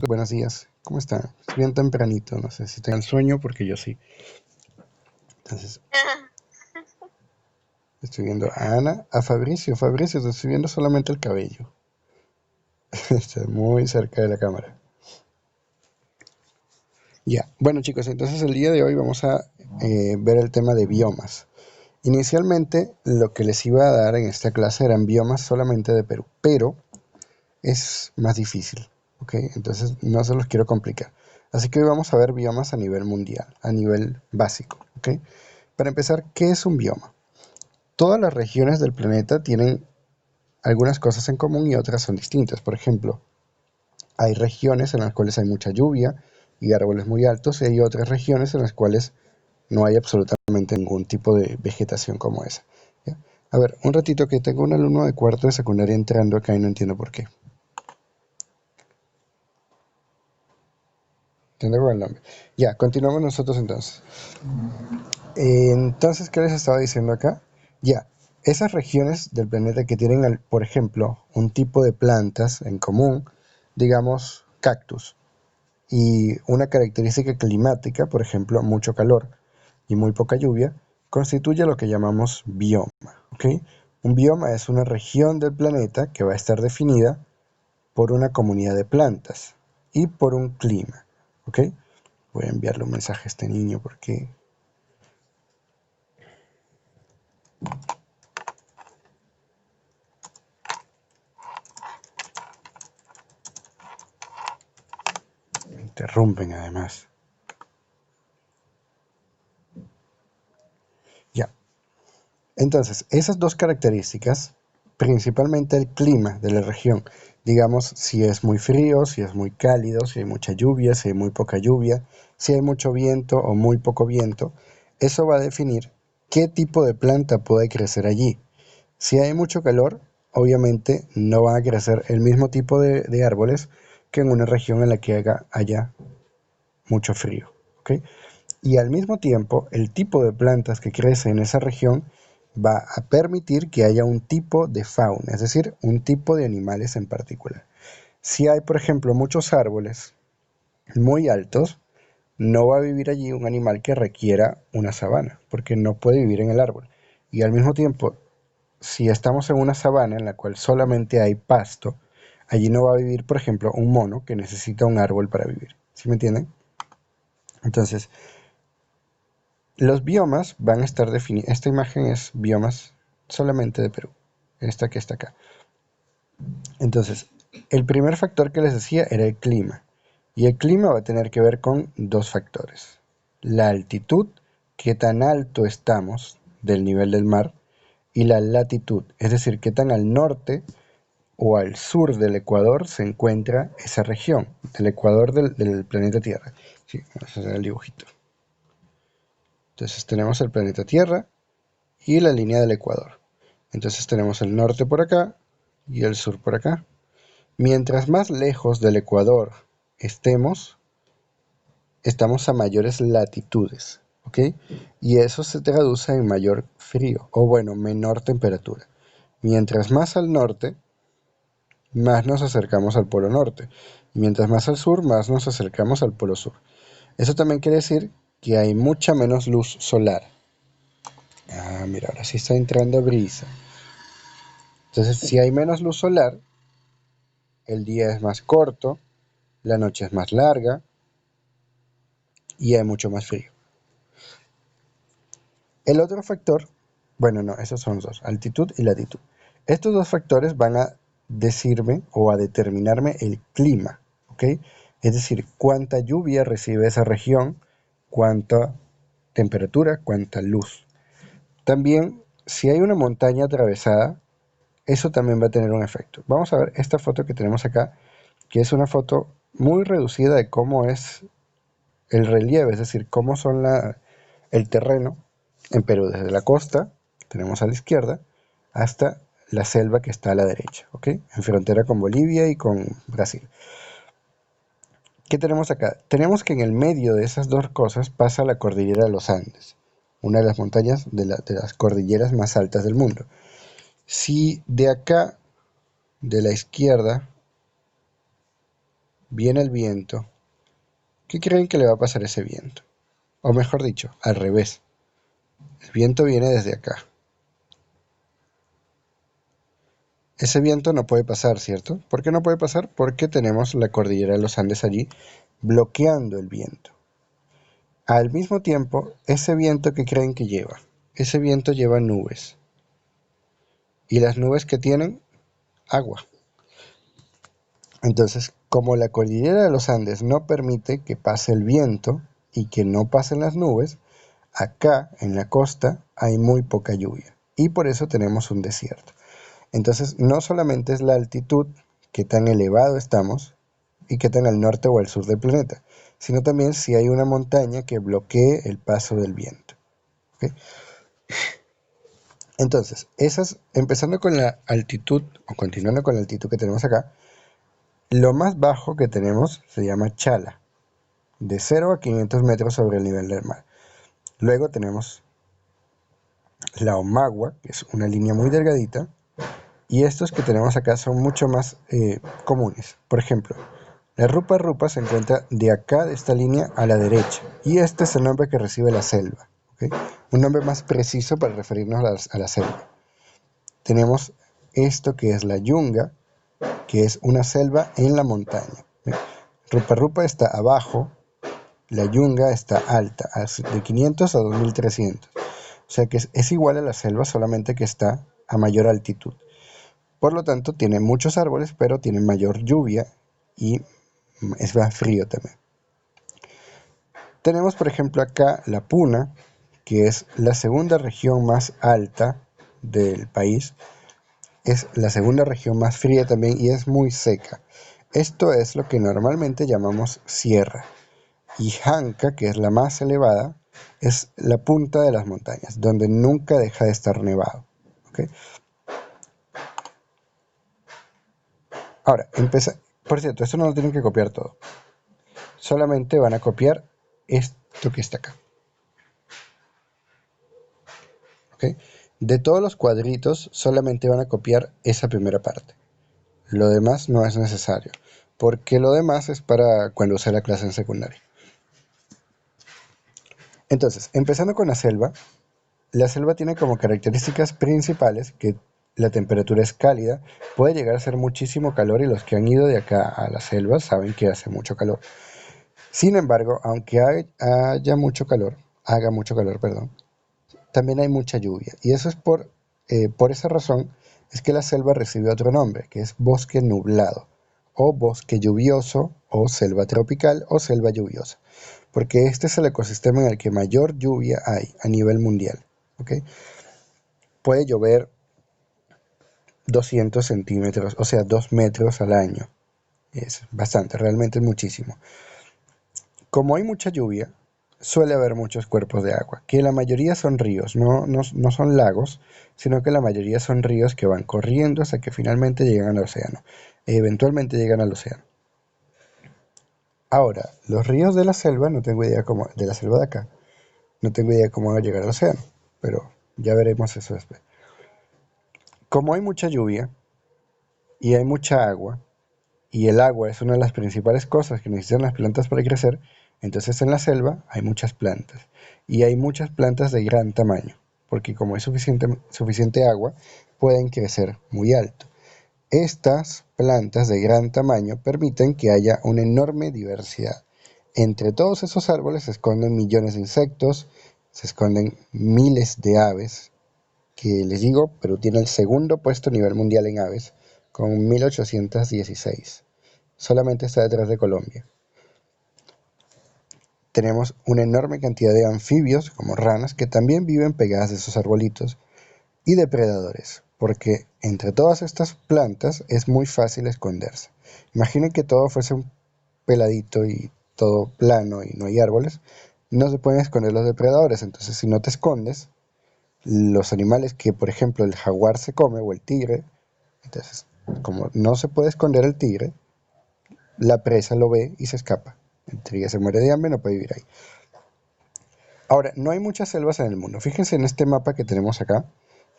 buenos días. ¿Cómo están? Es bien tempranito, no sé si tengan sueño porque yo sí. Entonces, estoy viendo a Ana, a Fabricio. Fabricio, te estoy viendo solamente el cabello. Está muy cerca de la cámara. Ya, bueno chicos, entonces el día de hoy vamos a ver el tema de biomas. Inicialmente lo que les iba a dar en esta clase eran biomas solamente de Perú, pero es más difícil, ¿ok? Entonces no se los quiero complicar. Así que hoy vamos a ver biomas a nivel mundial, a nivel básico, ¿ok? Para empezar, ¿qué es un bioma? Todas las regiones del planeta tienen algunas cosas en común y otras son distintas. Por ejemplo, hay regiones en las cuales hay mucha lluvia y árboles muy altos y hay otras regiones en las cuales no hay absolutamente ningún tipo de vegetación como esa. ¿Ya? A ver, un ratito que tengo un alumno de cuarto de secundaria entrando acá y no entiendo por qué. Tengo el nombre. Ya, continuamos nosotros entonces. Entonces, ¿qué les estaba diciendo acá? Ya, esas regiones del planeta que tienen, por ejemplo, un tipo de plantas en común, digamos cactus, y una característica climática, por ejemplo, mucho calor y muy poca lluvia, constituye lo que llamamos bioma, ¿ok? Un bioma es una región del planeta que va a estar definida por una comunidad de plantas y por un clima, ¿ok? Voy a enviarle un mensaje a este niño porque me interrumpen además. Ya. Entonces, esas dos características, principalmente el clima de la región, digamos si es muy frío, si es muy cálido, si hay mucha lluvia, si hay muy poca lluvia, si hay mucho viento o muy poco viento, eso va a definir qué tipo de planta puede crecer allí. Si hay mucho calor, obviamente no van a crecer el mismo tipo de árboles que en una región en la que haya mucho frío, ¿ok? Y al mismo tiempo, el tipo de plantas que crece en esa región va a permitir que haya un tipo de fauna, es decir, un tipo de animales en particular. Si hay, por ejemplo, muchos árboles muy altos, no va a vivir allí un animal que requiera una sabana, porque no puede vivir en el árbol. Y al mismo tiempo, si estamos en una sabana en la cual solamente hay pasto, allí no va a vivir, por ejemplo, un mono que necesita un árbol para vivir. ¿Sí me entienden? Entonces, los biomas van a estar definidos. Esta imagen es biomas solamente de Perú. Esta que está acá. Entonces, el primer factor que les decía era el clima. Y el clima va a tener que ver con dos factores. La altitud, qué tan alto estamos del nivel del mar, y la latitud, es decir, qué tan al norte o al sur del Ecuador se encuentra esa región, del Ecuador del planeta Tierra. Sí, vamos a hacer el dibujito. Entonces tenemos el planeta Tierra y la línea del Ecuador. Entonces tenemos el norte por acá y el sur por acá. Mientras más lejos del Ecuador estemos, estamos a mayores latitudes, ¿ok? Y eso se traduce en mayor frío, o bueno, menor temperatura. Mientras más al norte, más nos acercamos al polo norte. Y mientras más al sur, más nos acercamos al polo sur. Eso también quiere decir que hay mucha menos luz solar. Ah, mira, ahora sí está entrando brisa. Entonces, si hay menos luz solar, el día es más corto, la noche es más larga y hay mucho más frío. El otro factor, bueno, no, esos son dos, altitud y latitud. Estos dos factores van a decirme o a determinarme el clima, ¿ok? Es decir, cuánta lluvia recibe esa región, cuánta temperatura, cuánta luz. También, si hay una montaña atravesada, eso también va a tener un efecto. Vamos a ver esta foto que tenemos acá, que es una foto muy reducida de cómo es el relieve, es decir, cómo son el terreno en Perú, desde la costa, que tenemos a la izquierda, hasta la selva que está a la derecha, ¿ok? En frontera con Bolivia y con Brasil. ¿Qué tenemos acá? Tenemos que en el medio de esas dos cosas pasa la cordillera de los Andes, una de las montañas de las cordilleras más altas del mundo. Si de acá, de la izquierda, viene el viento, ¿qué creen que le va a pasar a ese viento? O mejor dicho, al revés. El viento viene desde acá. Ese viento no puede pasar, ¿cierto? ¿Por qué no puede pasar? Porque tenemos la cordillera de los Andes allí bloqueando el viento. Al mismo tiempo, ese viento que creen que lleva, ese viento lleva nubes. Y las nubes que tienen, agua. Entonces, como la cordillera de los Andes no permite que pase el viento y que no pasen las nubes, acá en la costa hay muy poca lluvia y por eso tenemos un desierto. Entonces, no solamente es la altitud, qué tan elevado estamos y qué tan al norte o al sur del planeta, sino también si hay una montaña que bloquee el paso del viento. ¿Ok? Entonces, empezando con la altitud o continuando con la altitud que tenemos acá, lo más bajo que tenemos se llama Chala, de 0 a 500 metros sobre el nivel del mar. Luego tenemos la Omagua, que es una línea muy delgadita, y estos que tenemos acá son mucho más comunes. Por ejemplo, la Rupa Rupa se encuentra de acá, de esta línea, a la derecha, y este es el nombre que recibe la selva. ¿Okay? Un nombre más preciso para referirnos a la selva. Tenemos esto que es la Yunga, que es una selva en la montaña. Rupa Rupa está abajo, la Yunga está alta, de 500 a 2300. O sea que es igual a la selva, solamente que está a mayor altitud. Por lo tanto, tiene muchos árboles, pero tiene mayor lluvia y es más frío también. Tenemos, por ejemplo, acá la Puna, que es la segunda región más alta del país. Es la segunda región más fría también y es muy seca. Esto es lo que normalmente llamamos sierra. Y Janca, que es la más elevada, es la punta de las montañas, donde nunca deja de estar nevado. ¿Okay? Ahora, por cierto, esto no lo tienen que copiar todo. Solamente van a copiar esto que está acá. ¿Okay? De todos los cuadritos, solamente van a copiar esa primera parte. Lo demás no es necesario, porque lo demás es para cuando use la clase en secundaria. Entonces, empezando con la selva tiene como características principales que la temperatura es cálida, puede llegar a ser muchísimo calor y los que han ido de acá a la selva saben que hace mucho calor. Sin embargo, aunque haga mucho calor, perdón, también hay mucha lluvia. Y eso es por esa razón es que la selva recibe otro nombre, que es bosque nublado, o bosque lluvioso, o selva tropical, o selva lluviosa. Porque este es el ecosistema en el que mayor lluvia hay a nivel mundial. ¿Okay? Puede llover 200 centímetros, o sea, 2 metros al año. Es bastante, realmente es muchísimo. Como hay mucha lluvia, suele haber muchos cuerpos de agua, que la mayoría son ríos, no son lagos, sino que la mayoría son ríos que van corriendo hasta que finalmente llegan al océano. Eventualmente llegan al océano. Ahora, los ríos de la selva, no tengo idea cómo, de la selva de acá, no tengo idea cómo van a llegar al océano, pero ya veremos eso después. Como hay mucha lluvia y hay mucha agua, y el agua es una de las principales cosas que necesitan las plantas para crecer, entonces en la selva hay muchas plantas y hay muchas plantas de gran tamaño, porque como hay suficiente agua, pueden crecer muy alto. Estas plantas de gran tamaño permiten que haya una enorme diversidad. Entre todos esos árboles se esconden millones de insectos, se esconden miles de aves, que les digo, Perú tiene el segundo puesto a nivel mundial en aves, con 1816. Solamente está detrás de Colombia. Tenemos una enorme cantidad de anfibios, como ranas, que también viven pegadas de esos arbolitos, y depredadores, porque entre todas estas plantas es muy fácil esconderse. Imaginen que todo fuese un peladito y todo plano y no hay árboles, no se pueden esconder los depredadores, entonces si no te escondes, los animales que, por ejemplo, el jaguar se come o el tigre, entonces, como no se puede esconder el tigre, la presa lo ve y se escapa. El tigre se muere de hambre, no puede vivir ahí. Ahora, no hay muchas selvas en el mundo. Fíjense en este mapa que tenemos acá.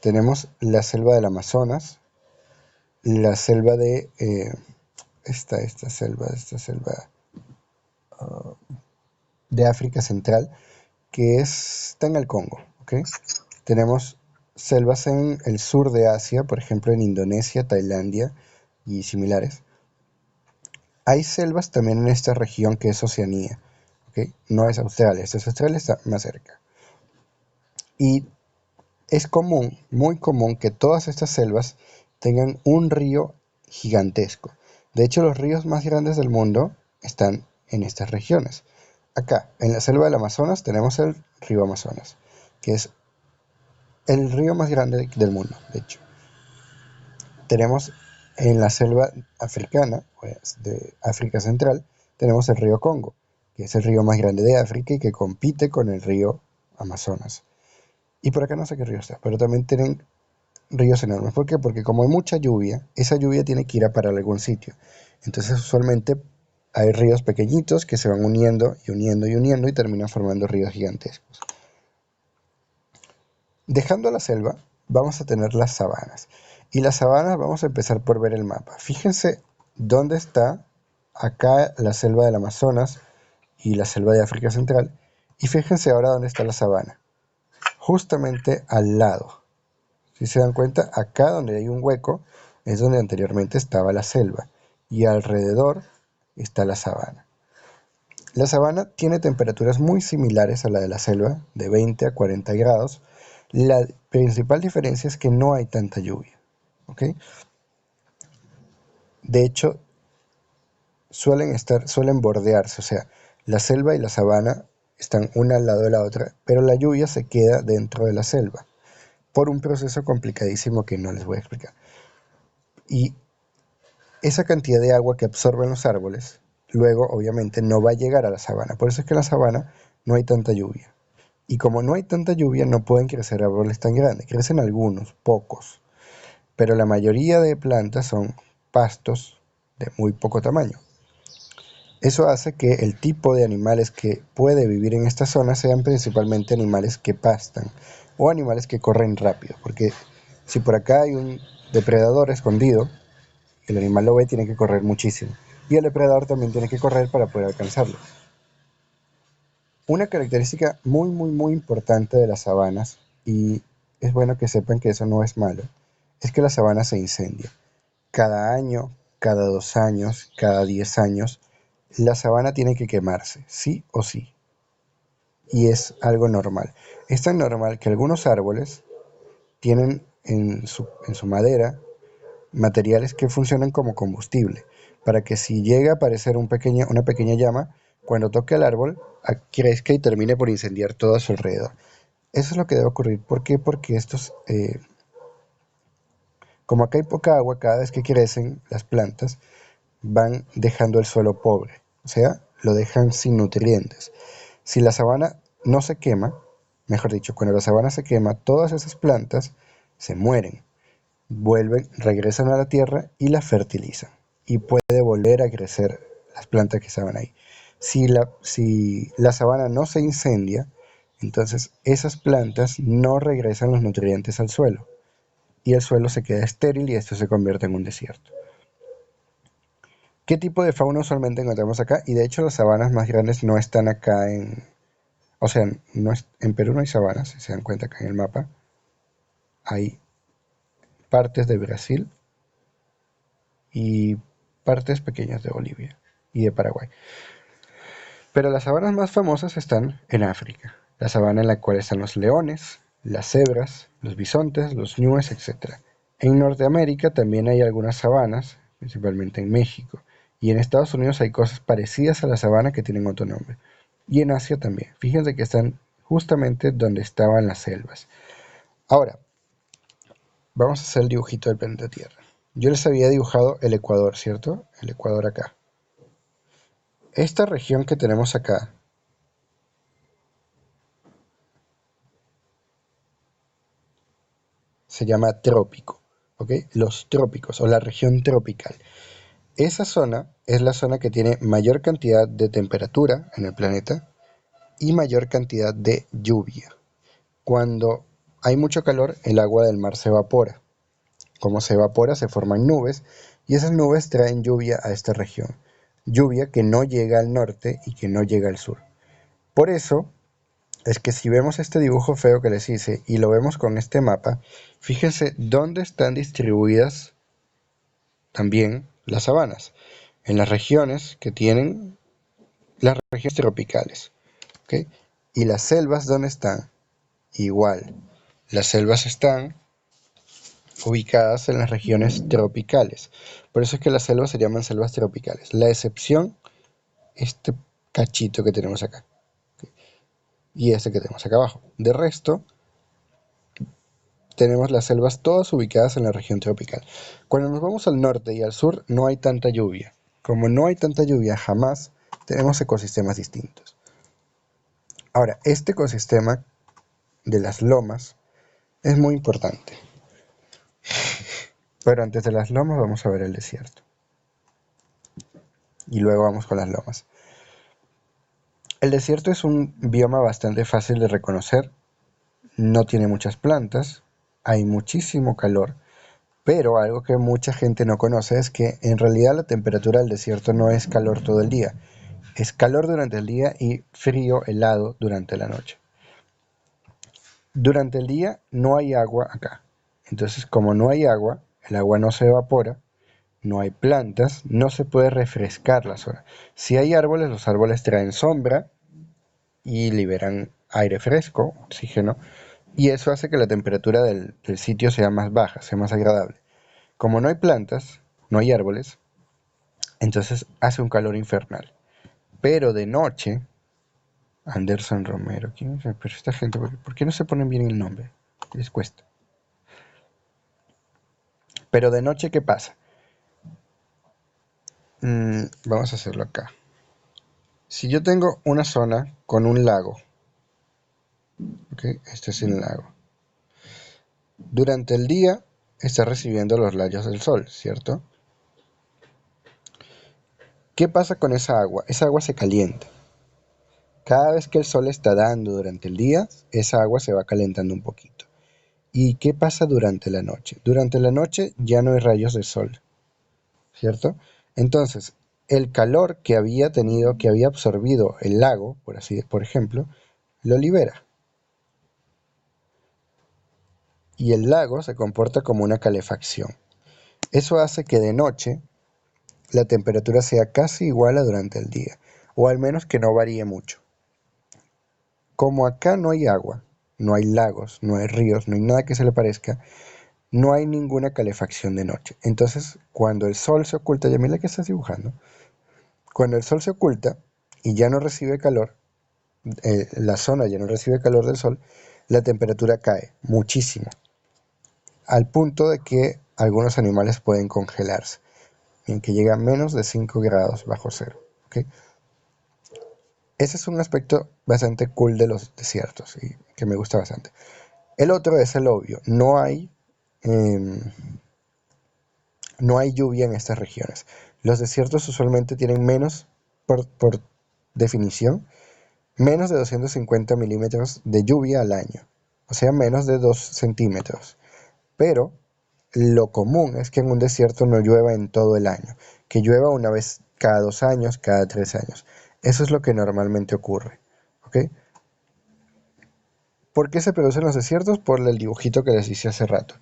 Tenemos la selva del Amazonas, la selva de esta selva de África Central, que está en el Congo, ¿ok? Tenemos selvas en el sur de Asia, por ejemplo en Indonesia, Tailandia y similares. Hay selvas también en esta región que es Oceanía, ¿ok? No es Australia, esta es Australia, está más cerca. Y es común, muy común, que todas estas selvas tengan un río gigantesco. De hecho, los ríos más grandes del mundo están en estas regiones. Acá, en la selva del Amazonas, tenemos el río Amazonas, que es el río más grande del mundo, de hecho. Tenemos en la selva africana, pues, de África Central, tenemos el río Congo, que es el río más grande de África y que compite con el río Amazonas. Y por acá no sé qué río está, pero también tienen ríos enormes. ¿Por qué? Porque como hay mucha lluvia, esa lluvia tiene que ir a parar a algún sitio. Entonces usualmente hay ríos pequeñitos que se van uniendo y uniendo y uniendo y terminan formando ríos gigantescos. Dejando la selva, vamos a tener las sabanas. Y las sabanas vamos a empezar por ver el mapa. Fíjense dónde está acá la selva del Amazonas y la selva de África Central. Y fíjense ahora dónde está la sabana. Justamente al lado. Si se dan cuenta, acá donde hay un hueco es donde anteriormente estaba la selva. Y alrededor está la sabana. La sabana tiene temperaturas muy similares a la de la selva, de 20 a 40 grados. La principal diferencia es que no hay tanta lluvia, ¿ok? De hecho, suelen bordearse, o sea, la selva y la sabana están una al lado de la otra, pero la lluvia se queda dentro de la selva, por un proceso complicadísimo que no les voy a explicar. Y esa cantidad de agua que absorben los árboles, luego obviamente no va a llegar a la sabana. Por eso es que en la sabana no hay tanta lluvia. Y como no hay tanta lluvia, no pueden crecer árboles tan grandes. Crecen algunos, pocos. Pero la mayoría de plantas son pastos de muy poco tamaño. Eso hace que el tipo de animales que puede vivir en esta zona sean principalmente animales que pastan o animales que corren rápido. Porque si por acá hay un depredador escondido, el animal lo ve y tiene que correr muchísimo. Y el depredador también tiene que correr para poder alcanzarlo. Una característica muy, muy, muy importante de las sabanas, y es bueno que sepan que eso no es malo, es que la sabana se incendia. Cada año, cada 2 años, cada 10 años, la sabana tiene que quemarse, sí o sí. Y es algo normal. Es tan normal que algunos árboles tienen en su madera materiales que funcionan como combustible, para que si llega a aparecer una pequeña llama, cuando toque el árbol, crezca y termine por incendiar todo a su alrededor. Eso es lo que debe ocurrir. ¿Por qué? Porque como acá hay poca agua, cada vez que crecen las plantas, van dejando el suelo pobre, o sea, lo dejan sin nutrientes. Si la sabana no se quema, mejor dicho, cuando la sabana se quema, todas esas plantas se mueren, vuelven, regresan a la tierra y la fertilizan. Y puede volver a crecer las plantas que estaban ahí. Si la sabana no se incendia, entonces esas plantas no regresan los nutrientes al suelo. Y el suelo se queda estéril y esto se convierte en un desierto. ¿Qué tipo de fauna usualmente encontramos acá? Y de hecho las sabanas más grandes no están acá o sea, en Perú no hay sabanas, si se dan cuenta acá en el mapa. Hay partes de Brasil y partes pequeñas de Bolivia y de Paraguay. Pero las sabanas más famosas están en África, la sabana en la cual están los leones, las cebras, los bisontes, los ñúes, etc. En Norteamérica también hay algunas sabanas, principalmente en México, y en Estados Unidos hay cosas parecidas a la sabana que tienen otro nombre. Y en Asia también. Fíjense que están justamente donde estaban las selvas. Ahora, vamos a hacer el dibujito del planeta Tierra. Yo les había dibujado el Ecuador, ¿cierto? El Ecuador acá. Esta región que tenemos acá se llama trópico, ¿ok? Los trópicos o la región tropical. Esa zona es la zona que tiene mayor cantidad de temperatura en el planeta y mayor cantidad de lluvia. Cuando hay mucho calor, el agua del mar se evapora. Como se evapora, se forman nubes y esas nubes traen lluvia a esta región, lluvia que no llega al norte y que no llega al sur. Por eso es que si vemos este dibujo feo que les hice y lo vemos con este mapa, fíjense dónde están distribuidas también las sabanas, en las regiones que tienen las regiones tropicales, ¿ok? Y las selvas, ¿dónde están? Igual, las selvas están ubicadas en las regiones tropicales. Por eso es que las selvas se llaman selvas tropicales. La excepción, este cachito que tenemos acá, ¿ok? Y este que tenemos acá abajo. De resto, tenemos las selvas todas ubicadas en la región tropical. Cuando nos vamos al norte y al sur, no hay tanta lluvia. Como no hay tanta lluvia, jamás tenemos ecosistemas distintos. Ahora, este ecosistema de las lomas es muy importante. Pero antes de las lomas vamos a ver el desierto. Y luego vamos con las lomas. El desierto es un bioma bastante fácil de reconocer. No tiene muchas plantas, hay muchísimo calor, pero algo que mucha gente no conoce es que en realidad la temperatura del desierto no es calor todo el día. Es calor durante el día y frío helado durante la noche. Durante el día no hay agua acá. Entonces, como no hay agua, el agua no se evapora, no hay plantas, no se puede refrescar la zona. Si hay árboles, los árboles traen sombra y liberan aire fresco, oxígeno, y eso hace que la temperatura del sitio sea más baja, sea más agradable. Como no hay plantas, no hay árboles, entonces hace un calor infernal. Pero de noche, Anderson Romero, ¿quién es? Pero esta gente, ¿por qué no se ponen bien el nombre? Les cuesta. Pero de noche, ¿qué pasa? Vamos a hacerlo acá. Si yo tengo una zona con un lago, ¿ok? Este es el lago. Durante el día está recibiendo los rayos del sol, ¿cierto? ¿Qué pasa con esa agua? Esa agua se calienta. Cada vez que el sol está dando durante el día, esa agua se va calentando un poquito. ¿Y qué pasa durante la noche? Durante la noche ya no hay rayos de sol, ¿cierto? Entonces, el calor que había tenido, que había absorbido el lago, por ejemplo, lo libera. Y el lago se comporta como una calefacción. Eso hace que de noche la temperatura sea casi igual a durante el día, o al menos que no varíe mucho. Como acá no hay agua, no hay lagos, no hay ríos, no hay nada que se le parezca, no hay ninguna calefacción de noche. Entonces, cuando el sol se oculta, ya mira que estás dibujando, cuando el sol se oculta y ya no recibe calor, la zona ya no recibe calor del sol, la temperatura cae muchísimo, al punto de que algunos animales pueden congelarse, en que llega a menos de 5 grados bajo cero. ¿Okay? Ese es un aspecto bastante cool de los desiertos y que me gusta bastante. El otro es el obvio, em, no hay lluvia en estas regiones. Los desiertos usualmente tienen menos, por definición, menos de 250 milímetros de lluvia al año, o sea, menos de 2 centímetros. Pero lo común es que en un desierto no llueva en todo el año, que llueva una vez cada 2 años, cada 3 años. Eso es lo que normalmente ocurre. ¿Ok? ¿Por qué se producen los desiertos? Por el dibujito que les hice hace rato.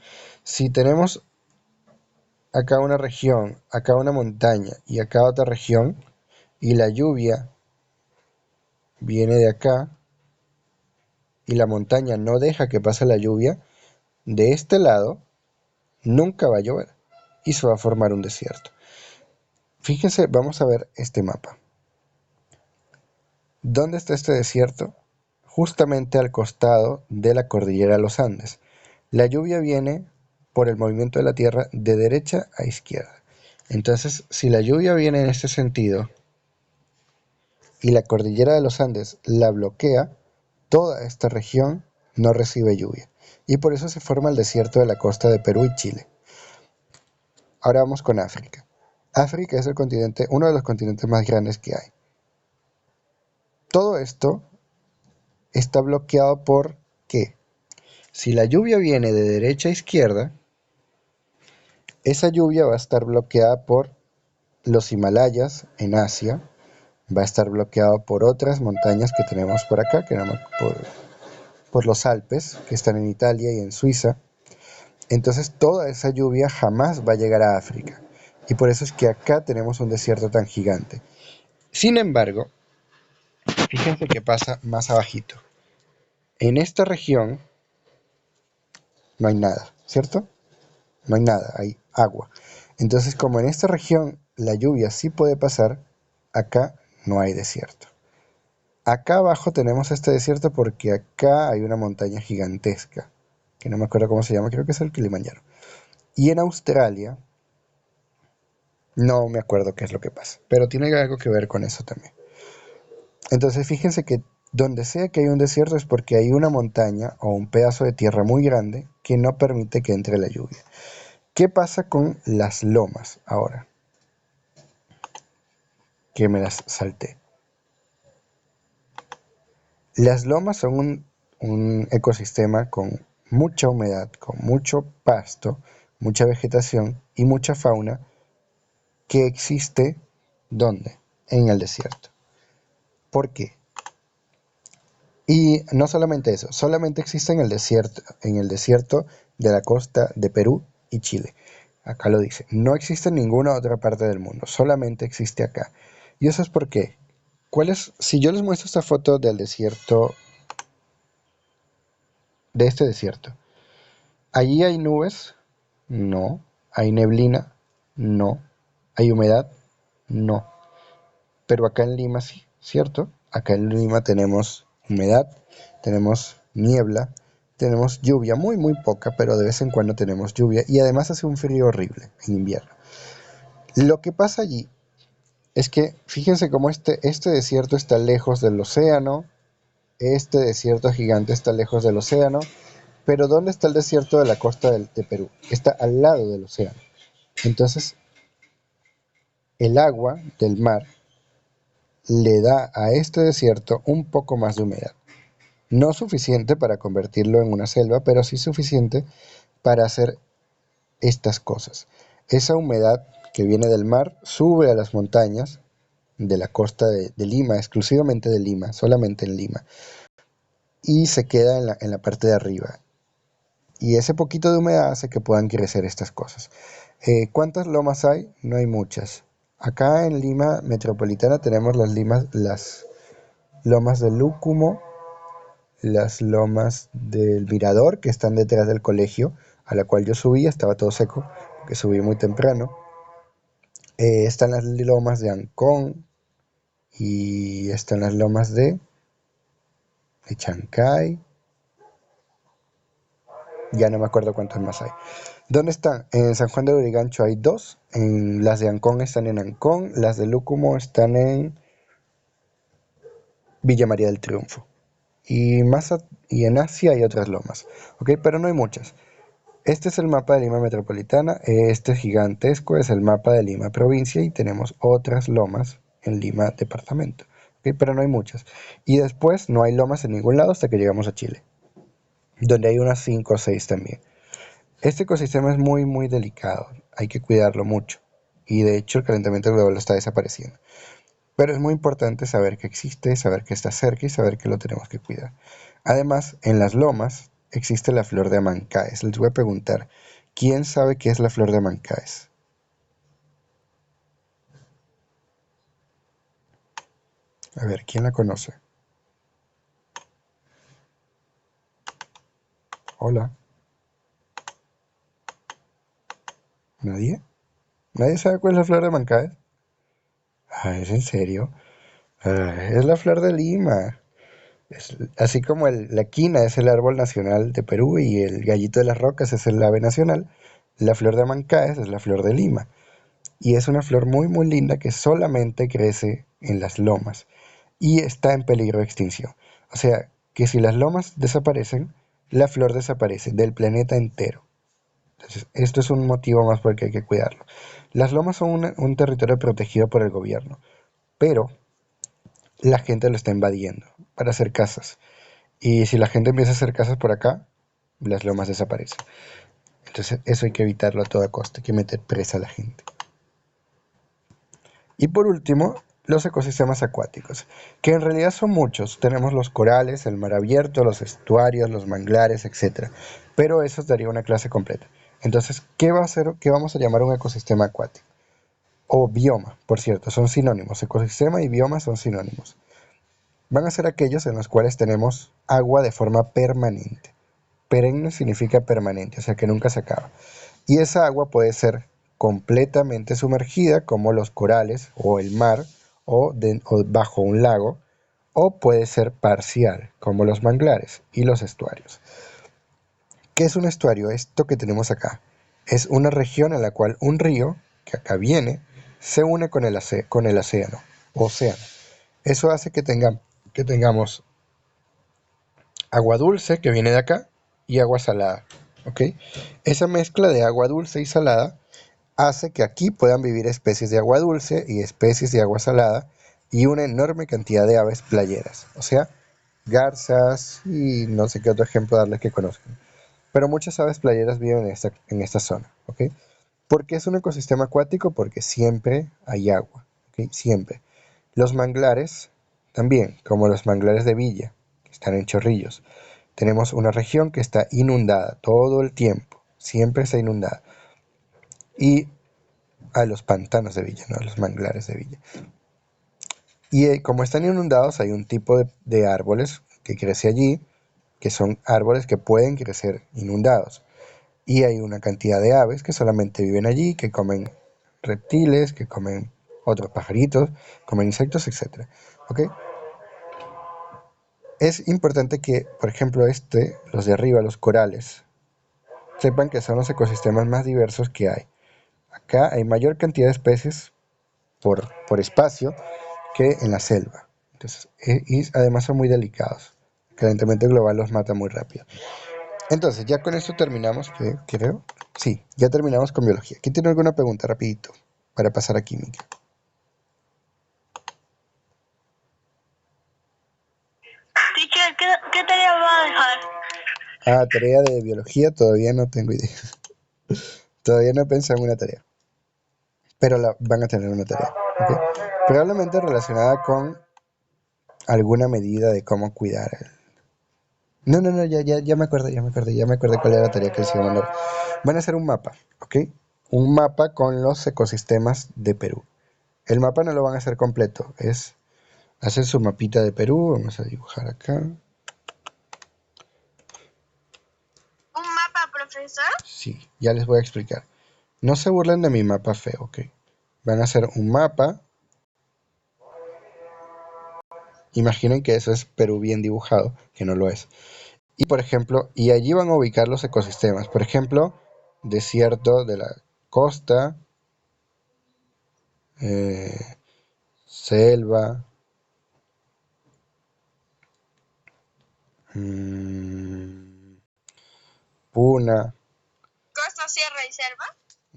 Si tenemos acá una región, acá una montaña y acá otra región, y la lluvia viene de acá, y la montaña no deja que pase la lluvia, de este lado nunca va a llover y se va a formar un desierto. Fíjense, vamos a ver este mapa. ¿Dónde está este desierto? Justamente al costado de la cordillera de los Andes. La lluvia viene por el movimiento de la Tierra de derecha a izquierda. Entonces, si la lluvia viene en este sentido y la cordillera de los Andes la bloquea, toda esta región no recibe lluvia. Y por eso se forma el desierto de la costa de Perú y Chile. Ahora vamos con África. África es el continente, uno de los continentes más grandes que hay. Todo esto está bloqueado por ¿qué? Si la lluvia viene de derecha a izquierda, Esa lluvia va a estar bloqueada por los Himalayas en Asia, va a estar bloqueado por otras montañas que tenemos por acá, por los Alpes, que están en Italia y en Suiza. Entonces toda esa lluvia jamás va a llegar a África. Y por eso es que acá tenemos un desierto tan gigante. Sin embargo, fíjense qué pasa más abajito. En esta región no hay nada, ¿cierto? No hay nada, hay agua. Entonces, como en esta región la lluvia sí puede pasar, acá no hay desierto. Acá abajo tenemos este desierto porque acá hay una montaña gigantesca, que no me acuerdo cómo se llama, creo que es el Kilimanjaro. Y en Australia, no me acuerdo qué es lo que pasa, pero tiene algo que ver con eso también. Entonces, fíjense que donde sea que hay un desierto es porque hay una montaña o un pedazo de tierra muy grande que no permite que entre la lluvia. ¿Qué pasa con las lomas ahora? Que me las salté. Las lomas son un ecosistema con mucha humedad, con mucho pasto, mucha vegetación y mucha fauna que existe ¿dónde? En el desierto. ¿Por qué? Y no solamente eso, solamente existe en el desierto de la costa de Perú y Chile. Acá lo dice, no existe en ninguna otra parte del mundo, solamente existe acá. ¿Y eso es por qué? Si yo les muestro esta foto del desierto, de este desierto, ¿allí hay nubes? No. ¿Hay neblina? No. ¿Hay humedad? No. Pero acá en Lima sí, ¿cierto? Acá en Lima tenemos humedad, tenemos niebla, tenemos lluvia, muy muy poca, pero de vez en cuando tenemos lluvia y además hace un frío horrible en invierno. Lo que pasa allí es que fíjense cómo este desierto está lejos del océano, este desierto gigante está lejos del océano, pero ¿dónde está el desierto de la costa de Perú? Está al lado del océano. Entonces, el agua del mar le da a este desierto un poco más de humedad. No suficiente para convertirlo en una selva, pero sí suficiente para hacer estas cosas. Esa humedad que viene del mar sube a las montañas de la costa de Lima, exclusivamente de Lima, solamente en Lima, y se queda en la parte de arriba. Y ese poquito de humedad hace que puedan crecer estas cosas. ¿Cuántas lomas hay? No hay muchas. Acá en Lima metropolitana tenemos las lomas de Lúcumo, las lomas del Mirador, que están detrás del colegio, a la cual yo subí, estaba todo seco, porque subí muy temprano. Están las lomas de Ancón y están las lomas de Chancay. Ya no me acuerdo cuántas más hay. ¿Dónde están? En San Juan de Lurigancho hay dos. Las de Ancón están en Ancón. Las de Lúcumo están en Villa María del Triunfo. Y en Asia hay otras lomas. ¿Ok? Pero no hay muchas. Este es el mapa de Lima Metropolitana. Este gigantesco es el mapa de Lima Provincia. Y tenemos otras lomas en Lima Departamento. ¿Ok? Pero no hay muchas. Y después no hay lomas en ningún lado hasta que llegamos a Chile, donde hay unas 5 o 6 también. Este ecosistema es muy, muy delicado, hay que cuidarlo mucho. Y de hecho el calentamiento global está desapareciendo. Pero es muy importante saber que existe, saber que está cerca y saber que lo tenemos que cuidar. Además, en las lomas existe la flor de Amancaes. Les voy a preguntar, ¿quién sabe qué es la flor de Amancaes? A ver, ¿quién la conoce? Hola, ¿nadie? ¿Nadie sabe cuál es la flor de Amancaes? Ah, ¿es en serio? Ah, es la flor de Lima. Así como la quina es el árbol nacional de Perú y el gallito de las rocas es el ave nacional, la flor de Amancaes es la flor de Lima. Y es una flor muy muy linda que solamente crece en las lomas y está en peligro de extinción. O sea, que si las lomas desaparecen, la flor desaparece del planeta entero. Entonces, esto es un motivo más por el que hay que cuidarlo. Las lomas son un territorio protegido por el gobierno, pero la gente lo está invadiendo para hacer casas. Y si la gente empieza a hacer casas por acá, las lomas desaparecen. Entonces eso hay que evitarlo a toda costa, hay que meter presa a la gente. Y por último, los ecosistemas acuáticos, que en realidad son muchos. Tenemos los corales, el mar abierto, los estuarios, los manglares, etc. Pero eso daría una clase completa. Entonces, ¿qué vamos a llamar un ecosistema acuático? O bioma, por cierto, son sinónimos. Ecosistema y bioma son sinónimos. Van a ser aquellos en los cuales tenemos agua de forma permanente. Perenne significa permanente, o sea que nunca se acaba. Y esa agua puede ser completamente sumergida, como los corales o el mar, o bajo un lago, o puede ser parcial, como los manglares y los estuarios. ¿Qué es un estuario? Esto que tenemos acá. Es una región en la cual un río, que acá viene, se une con el océano. Eso hace que tengamos agua dulce, que viene de acá, y agua salada. ¿Ok? Esa mezcla de agua dulce y salada hace que aquí puedan vivir especies de agua dulce y especies de agua salada y una enorme cantidad de aves playeras, o sea, garzas y no sé qué otro ejemplo darles que conozcan. Pero muchas aves playeras viven en esta zona, ¿ok? ¿Por qué es un ecosistema acuático? Porque siempre hay agua, ¿ok? Siempre. Los manglares también, como los manglares de Villa, que están en Chorrillos. Tenemos una región que está inundada todo el tiempo, siempre está inundada. Y a los pantanos de Villa, no a los manglares de Villa. Y como están inundados, hay un tipo de árboles que crece allí, que son árboles que pueden crecer inundados. Y hay una cantidad de aves que solamente viven allí, que comen reptiles, que comen otros pajaritos, comen insectos, etc. ¿Ok? Es importante que, por ejemplo, los de arriba, los corales, sepan que son los ecosistemas más diversos que hay. Acá hay mayor cantidad de especies por espacio que en la selva. Entonces, y además son muy delicados. El calentamiento global los mata muy rápido. Entonces, ya con esto terminamos, creo. Sí, ya terminamos con biología. ¿Quién tiene alguna pregunta rapidito para pasar a química? Teacher, ¿qué tarea va a dejar? Ah, tarea de biología, todavía no tengo idea. Todavía no he pensado en una tarea. Pero van a tener una tarea. ¿Ok? Probablemente relacionada con alguna medida de cómo cuidar. No, no, no, ya me acordé, ya me acordé cuál era la tarea que les iba a mandar. Van a hacer un mapa, ¿ok? Un mapa con los ecosistemas de Perú. El mapa no lo van a hacer completo, es hacer su mapita de Perú. Vamos a dibujar acá. ¿Un mapa, profesor? Sí, ya les voy a explicar. No se burlen de mi mapa feo, ¿ok? Van a hacer un mapa. Imaginen que eso es Perú bien dibujado, que no lo es. Y por ejemplo, y allí van a ubicar los ecosistemas. Por ejemplo, desierto de la costa, eh, selva, mm, puna. ¿Costa, sierra y selva?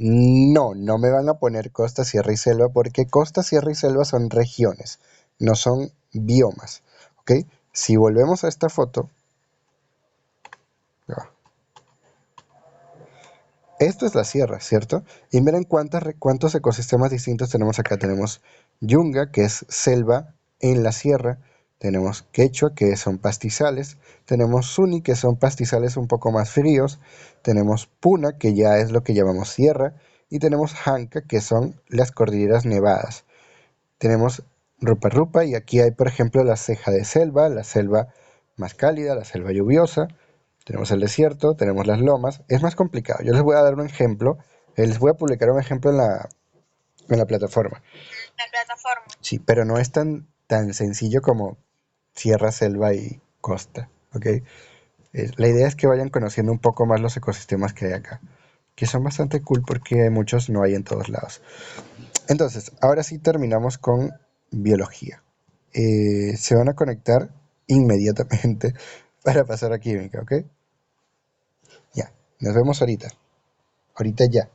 No, no me van a poner costa, sierra y selva porque costa, sierra y selva son regiones, no son biomas. ¿Ok? Si volvemos a esta foto, ya, esto es la sierra, ¿cierto? Y miren cuántos ecosistemas distintos tenemos acá. Tenemos Yunga, que es selva en la sierra. Tenemos Quechua, que son pastizales. Tenemos Suni, que son pastizales un poco más fríos. Tenemos Puna, que ya es lo que llamamos sierra. Y tenemos Janca, que son las cordilleras nevadas. Tenemos Rupa Rupa y aquí hay, por ejemplo, la ceja de selva, la selva más cálida, la selva lluviosa. Tenemos el desierto, tenemos las lomas. Es más complicado. Yo les voy a dar un ejemplo. Les voy a publicar un ejemplo en la plataforma. La plataforma. Sí, pero no es tan sencillo como sierra, selva y costa. ¿Ok? La idea es que vayan conociendo un poco más los ecosistemas que hay acá, que son bastante cool porque muchos no hay en todos lados. Entonces, ahora sí terminamos con biología. Se van a conectar inmediatamente para pasar a química, ¿ok? Ya, nos vemos ahorita. Ahorita ya.